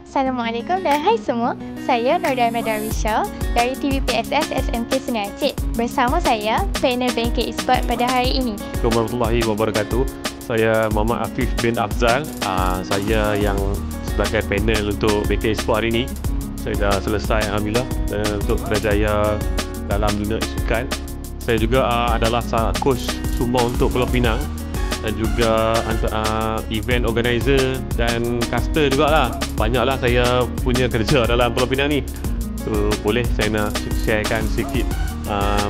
Assalamualaikum dan hai semua. Saya Nordal Madarisha dari TVPSS SMK Sungai Aceh. Bersama saya, panel Bengkel Esport pada hari ini. Assalamualaikum warahmatullahi wabarakatuh. Saya Muhammad Afif bin Afzal. Saya yang sebagai panel untuk Bengkel Esport hari ini. Saya dah selesai Alhamdulillah untuk kerjaya dalam dunia sukan. Saya juga adalah coach sumo untuk Pulau Pinang dan juga event organizer dan caster jugalah. Banyaklah saya punya kerja dalam Pulau Pinang ni. So boleh saya nak sharekan sikit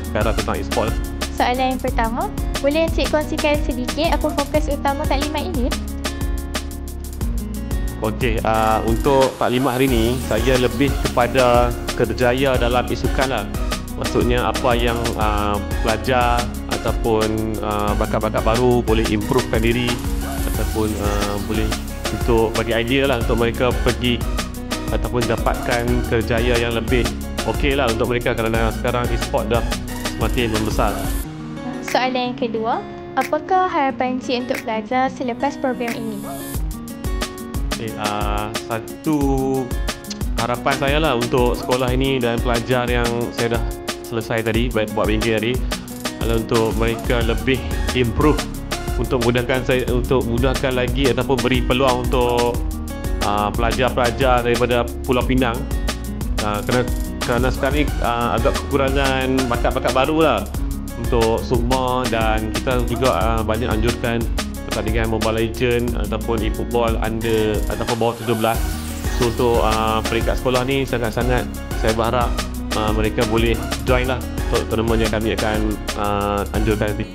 perkara tentang e-sport. Soalan yang pertama, boleh Encik kongsikan sedikit apa fokus utama taklimat ini? Okey, untuk taklimat hari ni saya lebih kepada kerjaya dalam isukan lah. Maksudnya apa yang pelajar ataupun bakat-bakat baru boleh improvekan diri ataupun boleh untuk bagi idea lah untuk mereka pergi ataupun dapatkan kerjaya yang lebih okey lah untuk mereka kerana sekarang e-sport dah semakin membesar. Soalan yang kedua, apakah harapan Encik untuk pelajar selepas program ini? Satu harapan saya lah untuk sekolah ini dan pelajar yang saya dah selesai tadi buat bengkel tadi adalah untuk mereka lebih improve untuk mudahkan lagi ataupun beri peluang untuk pelajar-pelajar daripada Pulau Pinang kerana sekarang ni agak kekurangan bakat-bakat baru lah untuk semua, dan kita juga banyak anjurkan pertandingan Mobile Legend ataupun e-football under ataupun bawah 17. So untuk peringkat sekolah ni sangat-sangat saya berharap mereka boleh join lah untuk tournament yang kami akan anjurkan nanti.